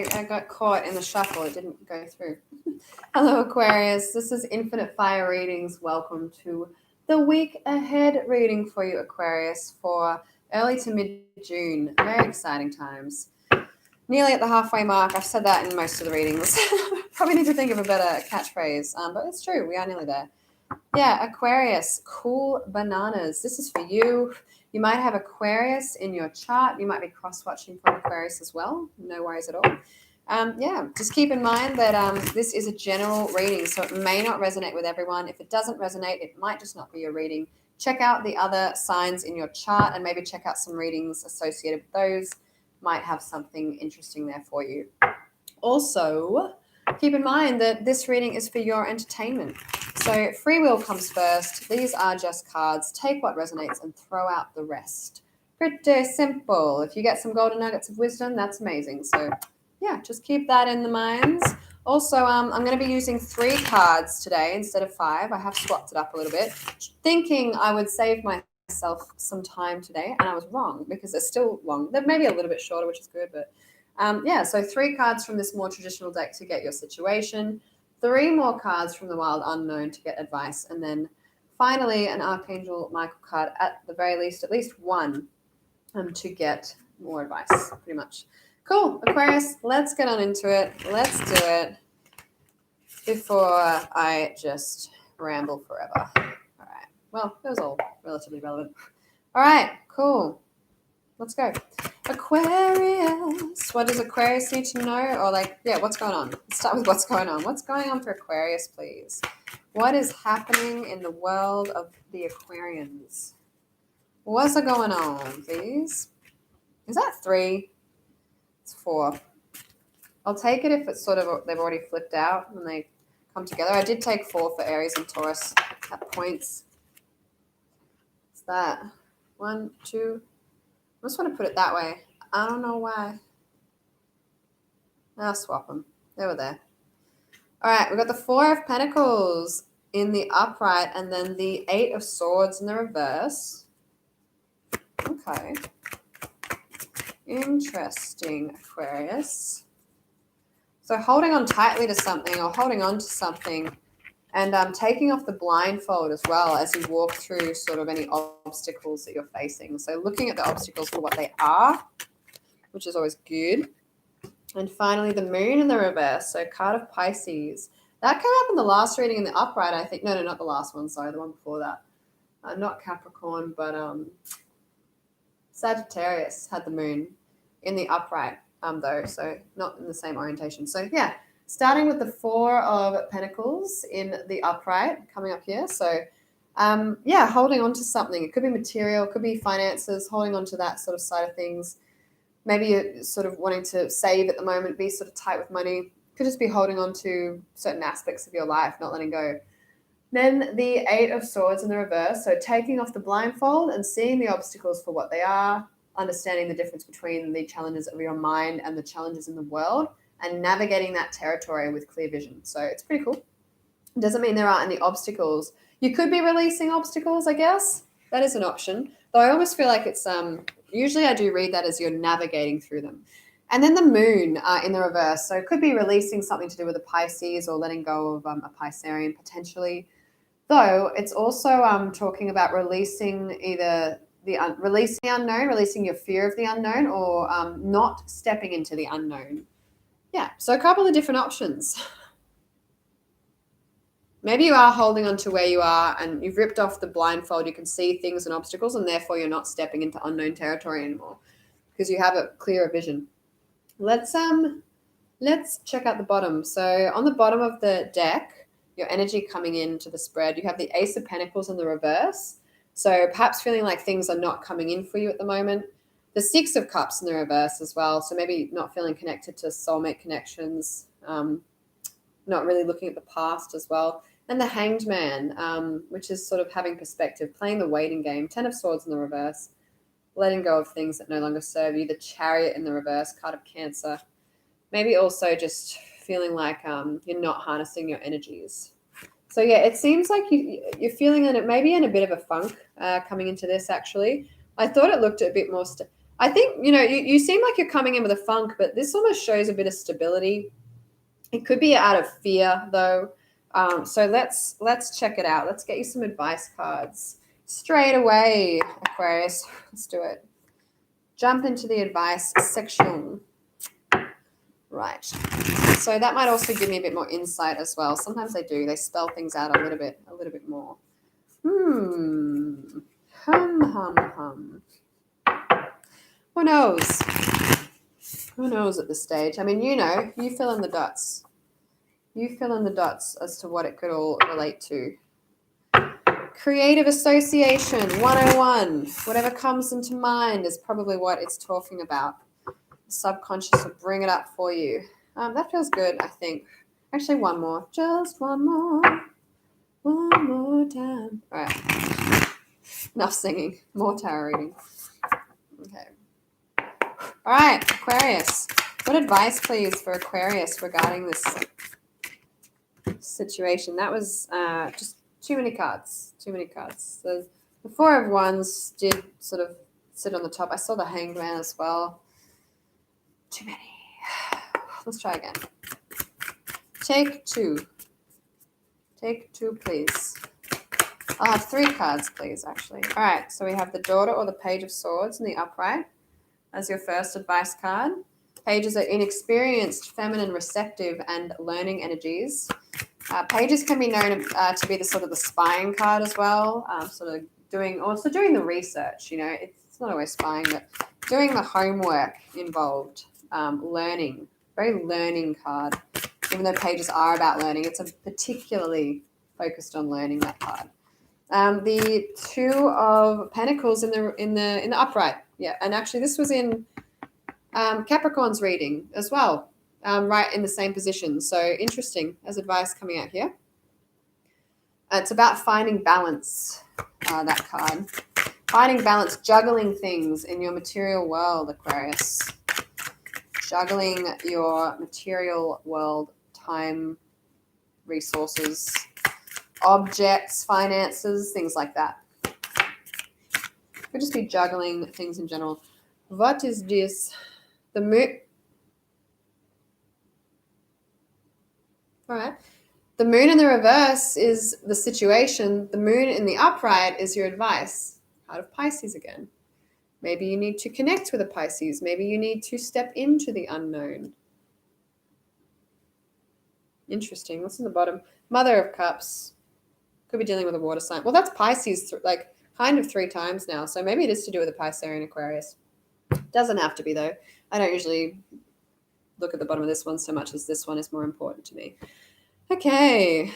I got caught in the shuffle. It didn't go through. Hello, Aquarius. This is Infinite Fire Readings. Welcome to the week ahead reading for you, Aquarius, for early to mid-June. Very exciting times. Nearly at the halfway mark. I've said that in most of the readings. Probably need to think of a better catchphrase, but it's true. We are nearly there. Yeah, Aquarius, cool bananas. This is for you. You might have Aquarius in your chart. You might be cross-watching from Aquarius as well. No worries at all. Yeah, just keep in mind that this is a general reading, so it may not resonate with everyone. If it doesn't resonate, it might just not be your reading. Check out the other signs in your chart and maybe check out some readings associated with those. Might have something interesting there for you. Also, keep in mind that this reading is for your entertainment. So free will comes first. These are just cards. Take what resonates and throw out the rest. Pretty simple. If you get some golden nuggets of wisdom, that's amazing. So yeah, just keep that in the minds. Also, I'm going to be using 3 cards today instead of 5. I have swapped it up a little bit, thinking I would save myself some time today, and I was wrong because they're still long. They're maybe a little bit shorter, which is good, but yeah, so 3 cards from this more traditional deck to get your situation, 3 more cards from the Wild Unknown to get advice, and then finally an Archangel Michael card at the very least, at least 1 to get more advice, pretty much. Cool, Aquarius, let's get on into it. Let's do it before I just ramble forever. All right, well, that was all relatively relevant. All right, cool. Let's go. Aquarius. What does Aquarius need to know? Or what's going on? Let's start with what's going on. What's going on for Aquarius, please? What is happening in the world of the Aquarians? What's going on, please? Is that 3? It's 4. I'll take it if it's sort of they've already flipped out when they come together. I did take 4 for Aries and Taurus at points. What's that? 1, 2. I just want to put it that way. I don't know why. I'll swap them. They were there. All right, we've got the 4 of Pentacles in the upright and then the 8 of Swords in the reverse. Okay. Interesting, Aquarius. So holding on tightly to something or holding on to something and taking off the blindfold as well as you walk through sort of any obstacles that you're facing. So looking at the obstacles for what they are, which is always good. And finally, the Moon in the reverse. So card of Pisces. That came up in the last reading in the upright, I think. No, not the last one. Sorry, the one before that. Not Capricorn, but Sagittarius had the Moon in the upright, though. So not in the same orientation. So yeah. Starting with the 4 of Pentacles in the upright coming up here. So, yeah, holding on to something. It could be material, it could be finances, holding on to that sort of side of things. Maybe you're sort of wanting to save at the moment, be sort of tight with money. Could just be holding on to certain aspects of your life, not letting go. Then the 8 of Swords in the reverse. So taking off the blindfold and seeing the obstacles for what they are, understanding the difference between the challenges of your mind and the challenges in the world, and navigating that territory with clear vision. So it's pretty cool. It doesn't mean there aren't any obstacles. You could be releasing obstacles, I guess. That is an option. Though I almost feel like it's, usually I do read that as you're navigating through them. And then the Moon in the reverse. So it could be releasing something to do with a Pisces or letting go of a Piscean potentially. Though it's also talking about releasing either releasing the unknown, releasing your fear of the unknown, or not stepping into the unknown. Yeah, so a couple of different options. Maybe you are holding on to where you are and you've ripped off the blindfold. You can see things and obstacles, and therefore you're not stepping into unknown territory anymore because you have a clearer vision. Let's check out the bottom. So on the bottom of the deck, your energy coming into the spread, you have the Ace of Pentacles in the reverse. So perhaps feeling like things are not coming in for you at the moment. The 6 of Cups in the reverse as well. So maybe not feeling connected to soulmate connections, not really looking at the past as well. And the Hanged Man, which is sort of having perspective, playing the waiting game. 10 of Swords in the reverse, letting go of things that no longer serve you. The Chariot in the reverse, card of Cancer. Maybe also just feeling like you're not harnessing your energies. So yeah, it seems like you're feeling maybe in a bit of a funk coming into this actually. I thought it looked a bit more I think, you seem like you're coming in with a funk, but this almost shows a bit of stability. It could be out of fear, though. So let's check it out. Let's get you some advice cards straight away, Aquarius. Let's do it. Jump into the advice section. Right. So that might also give me a bit more insight as well. Sometimes they do. They spell things out a little bit more. Hum, hum. Who knows? Who knows at this stage? I mean, you fill in the dots. You fill in the dots as to what it could all relate to. Creative association 101. Whatever comes into mind is probably what it's talking about. The subconscious will bring it up for you. That feels good, I think. Actually, one more. Just one more. One more time. All right. Enough singing. More tarot reading. Okay. All right, Aquarius. What advice, please, for Aquarius regarding this situation? That was just too many cards. So the Four of Wands did sort of sit on the top. I saw the Hanged Man as well. Too many. Let's try again. Take two. Take two, please. I'll have 3 cards, please, actually. All right, so we have the Daughter or the Page of Swords in the upright as your first advice card. Pages are inexperienced, feminine, receptive, and learning energies. Pages can be known to be the sort of the spying card as well, sort of doing the research. It's not always spying, but doing the homework involved, learning. Very learning card. Even though pages are about learning, it's a particularly focused on learning, that card. The Two of Pentacles in the upright, yeah, and actually this was in Capricorn's reading as well. Right in the same position. So interesting as advice coming out here. It's about finding balance, that card. Finding balance, juggling things in your material world, Aquarius. Juggling your material world, time, resources, objects, finances, things like that. Could just be juggling things in general. What is this? The moon. All right. The moon in the reverse is the situation. The moon in the upright is your advice. Out of Pisces again. Maybe you need to connect with a Pisces. Maybe you need to step into the unknown. Interesting. What's in the bottom? Mother of Cups. Could be dealing with a water sign. Well, that's Pisces, kind of 3 times now. So maybe it is to do with a Piscean Aquarius. Doesn't have to be, though. I don't usually look at the bottom of this one so much as this one is more important to me. Okay.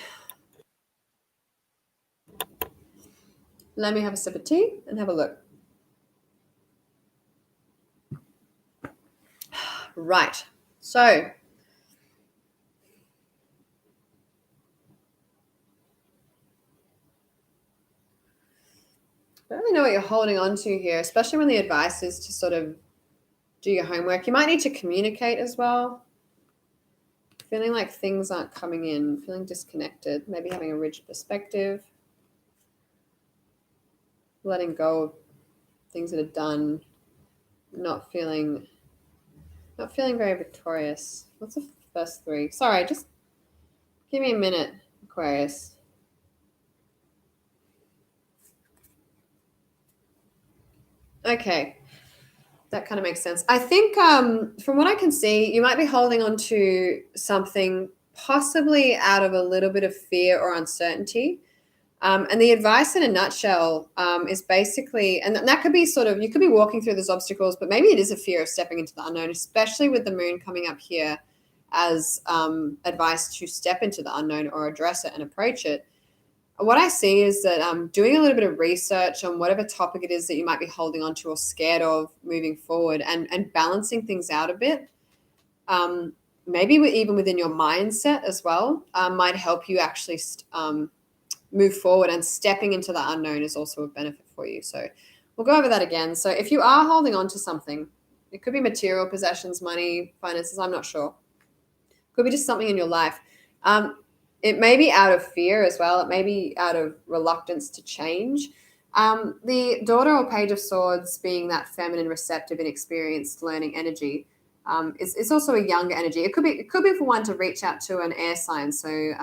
Let me have a sip of tea and have a look. Right. So I don't really know what you're holding on to here, especially when the advice is to sort of do your homework. You might need to communicate as well. Feeling like things aren't coming in, feeling disconnected, maybe having a rigid perspective, letting go of things that are done, not feeling very victorious. What's the first 3? Sorry, just give me a minute, Aquarius. Okay. That kind of makes sense. I think from what I can see, you might be holding on to something possibly out of a little bit of fear or uncertainty. And the advice in a nutshell is basically, and that could be you could be walking through those obstacles, but maybe it is a fear of stepping into the unknown, especially with the moon coming up here as advice to step into the unknown or address it and approach it. What I see is that doing a little bit of research on whatever topic it is that you might be holding on to or scared of moving forward and balancing things out a bit, maybe even within your mindset as well, might help you actually move forward, and stepping into the unknown is also a benefit for you. So we'll go over that again. So if you are holding on to something, it could be material possessions, money, finances, I'm not sure. Could be just something in your life. It may be out of fear as well. It may be out of reluctance to change. The daughter or page of swords being that feminine, receptive, and experienced learning energy. It's also a younger energy. It could be for one to reach out to an air sign. So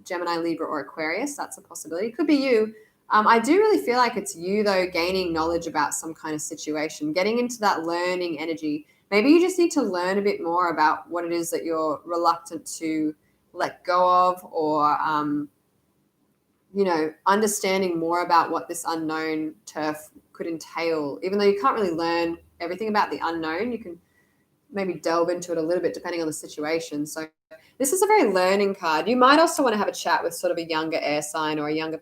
Gemini, Libra, or Aquarius. That's a possibility. It could be you. I do really feel like it's you, though, gaining knowledge about some kind of situation, getting into that learning energy. Maybe you just need to learn a bit more about what it is that you're reluctant to let go of, or, understanding more about what this unknown turf could entail. Even though you can't really learn everything about the unknown, you can maybe delve into it a little bit depending on the situation. So this is a very learning card. You might also want to have a chat with sort of a younger air sign or a younger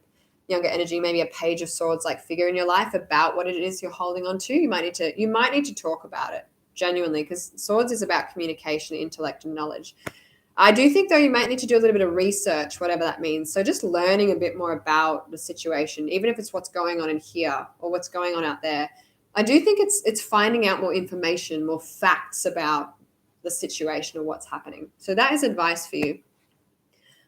energy, maybe a page of swords like figure in your life, about what it is you're holding on to. You might need to talk about it genuinely, because swords is about communication, intellect, and knowledge. I do think, though, you might need to do a little bit of research, whatever that means. So just learning a bit more about the situation, even if it's what's going on in here or what's going on out there. I do think it's finding out more information, more facts about the situation or what's happening. So that is advice for you.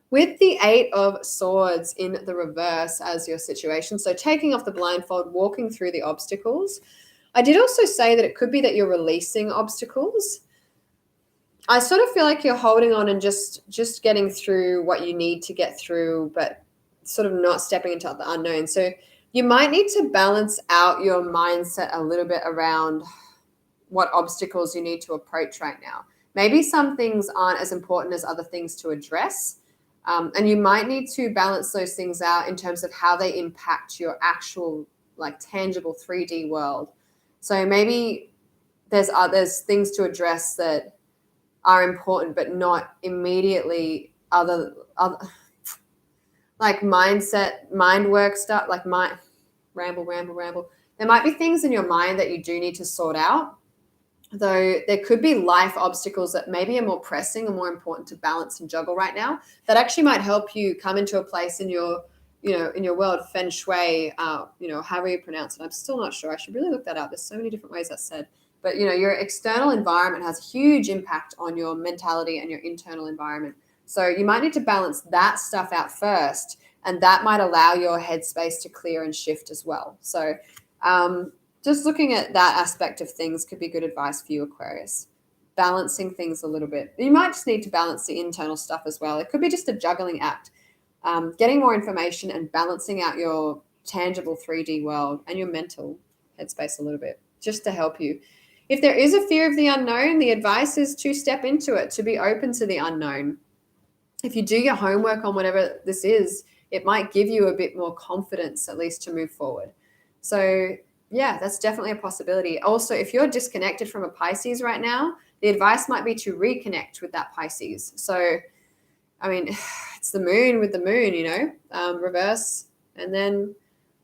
With the 8 of Swords in the reverse as your situation, so taking off the blindfold, walking through the obstacles. I did also say that it could be that you're releasing obstacles. I sort of feel like you're holding on and just getting through what you need to get through, but sort of not stepping into the unknown. So you might need to balance out your mindset a little bit around what obstacles you need to approach right now. Maybe some things aren't as important as other things to address. And you might need to balance those things out in terms of how they impact your actual, like, tangible 3D world. So maybe there's things to address that are important, but not immediately other like mindset, mind work stuff, like ramble. There might be things in your mind that you do need to sort out, though there could be life obstacles that maybe are more pressing and more important to balance and juggle right now, that actually might help you come into a place in your, in your world, feng shui, however you pronounce it. I'm still not sure. I should really look that up. There's so many different ways that's said. But, your external environment has a huge impact on your mentality and your internal environment. So you might need to balance that stuff out first, and that might allow your headspace to clear and shift as well. So just looking at that aspect of things could be good advice for you, Aquarius. Balancing things a little bit. You might just need to balance the internal stuff as well. It could be just a juggling act. Getting more information and balancing out your tangible 3D world and your mental headspace a little bit, just to help you. If there is a fear of the unknown, the advice is to step into it, to be open to the unknown. If you do your homework on whatever this is, it might give you a bit more confidence, at least, to move forward. So yeah, that's definitely a possibility. Also, if you're disconnected from a Pisces right now, the advice might be to reconnect with that Pisces. So, I mean, it's the moon with the moon, reverse and then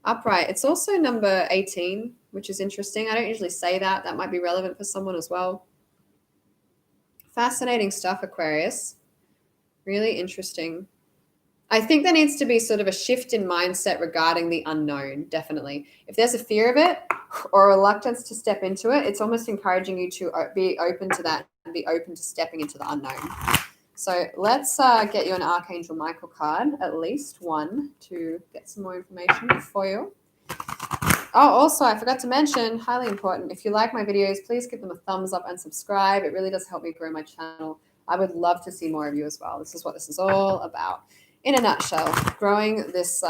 upright. It's also number 18, which is interesting. I don't usually say that. That might be relevant for someone as well. Fascinating stuff, Aquarius. Really interesting. I think there needs to be sort of a shift in mindset regarding the unknown, definitely. If there's a fear of it or a reluctance to step into it, it's almost encouraging you to be open to that and be open to stepping into the unknown. So let's get you an Archangel Michael card, at least one, to get some more information for you. Oh, also, I forgot to mention, highly important, if you like my videos, please give them a thumbs up and subscribe. It really does help me grow my channel. I would love to see more of you as well. This is what this is all about. In a nutshell, growing this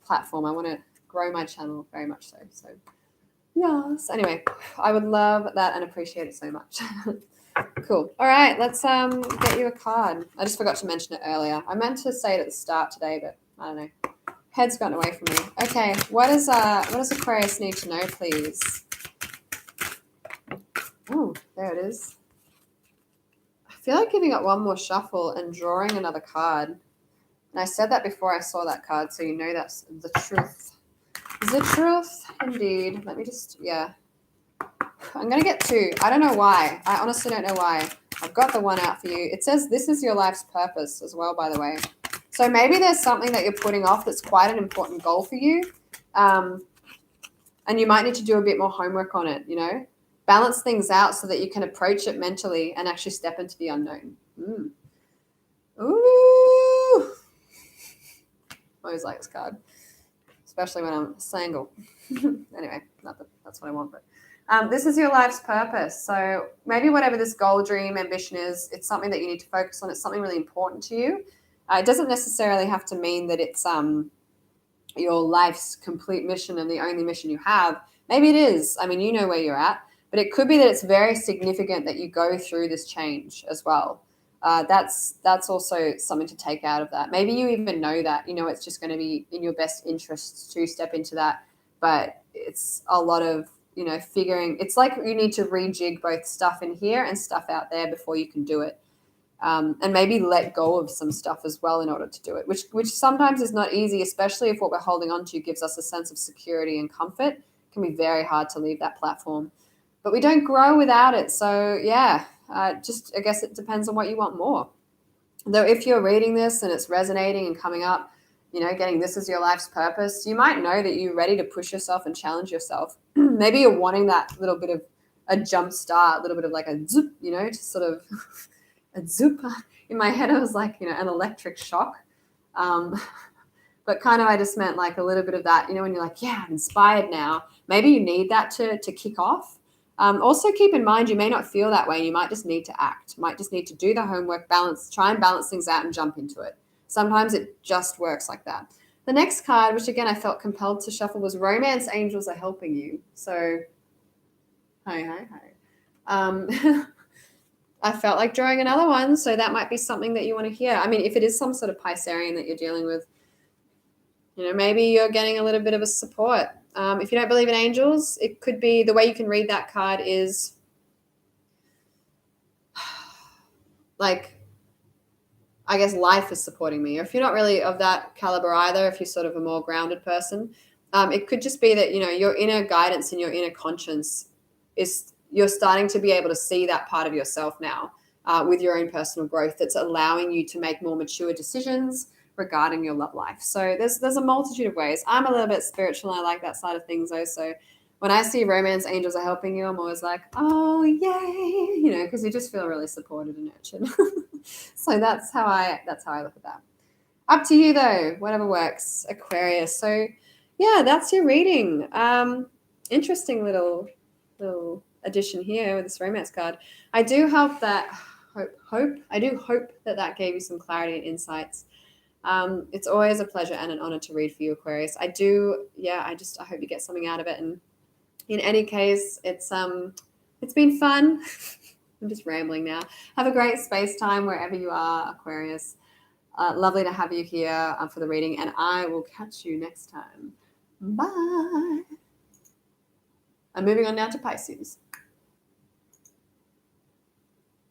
platform. I want to grow my channel very much so. So, yes. Anyway, I would love that and appreciate it so much. Cool. All right, let's get you a card. I just forgot to mention it earlier. I meant to say it at the start today, but I don't know. Head's gotten away from me. Okay, what does Aquarius need to know, please? Oh, there it is. I feel like giving it one more shuffle and drawing another card. And I said that before I saw that card, so you know that's the truth. The truth, indeed. Let me just, yeah. I'm going to get 2. I don't know why. I honestly don't know why. I've got the one out for you. It says this is your life's purpose as well, by the way. So maybe there's something that you're putting off that's quite an important goal for you. And you might need to do a bit more homework on it, Balance things out so that you can approach it mentally and actually step into the unknown. Ooh. I always like this card. especially when I'm single. Anyway, not that that's what I want, but this is your life's purpose. So maybe whatever this goal, dream, ambition is, it's something that you need to focus on. It's something really important to you. It doesn't necessarily have to mean that it's your life's complete mission and the only mission you have. Maybe it is. I mean, you know where you're at, but it could be that it's very significant that you go through this change as well. That's also something to take out of that. Maybe you even know that, you know, it's just going to be in your best interests to step into that, but it's a lot of, you know, figuring. It's like you need to rejig both stuff in here and stuff out there before you can do it. And maybe let go of some stuff as well in order to do it, which sometimes is not easy, especially if what we're holding on to gives us a sense of security and comfort. It can be very hard to leave that platform, but we don't grow without it. So yeah, just I guess it depends on what you want more. Though if you're reading this and it's resonating and coming up, you know, getting this as your life's purpose, you might know that you're ready to push yourself and challenge yourself. Maybe you're wanting that little bit of a jump start, a little bit of like a zoop, you know, to sort of a zoop. In my head, I was like, you know, an electric shock. But kind of I just meant like a little bit of that, you know, when you're like, yeah, I'm inspired now. Maybe you need that to kick off. Also keep in mind, you may not feel that way. You might just need to act, might just need to do the homework, try and balance things out and jump into it. Sometimes it just works like that. The next card, which again I felt compelled to shuffle, was Romance Angels Are Helping You. So, hi. I felt like drawing another one, so that might be something that you want to hear. I mean, if it is some sort of Piscean that you're dealing with, you know, maybe you're getting a little bit of a support. If you don't believe in angels, it could be the way you can read that card is like, I guess life is supporting me. Or if you're not really of that caliber either, if you're sort of a more grounded person, it could just be that, you know, your inner guidance and your inner conscience is, you're starting to be able to see that part of yourself now with your own personal growth that's allowing you to make more mature decisions regarding your love life. So there's a multitude of ways. I'm a little bit spiritual. I like that side of things though. So when I see Romance Angels Are Helping You, I'm always like, oh, yay, you know, because you just feel really supported and nurtured. So that's how I look at that. Up to you though, whatever works, Aquarius. So yeah, that's your reading. Interesting little addition here with this romance card. I do hope that that gave you some clarity and insights. It's always a pleasure and an honor to read for you, Aquarius. I hope you get something out of it. And in any case, it's been fun. I'm just rambling now. Have a great space time wherever you are, Aquarius. Lovely to have you here for the reading, and I will catch you next time. Bye. I'm moving on now to Pisces.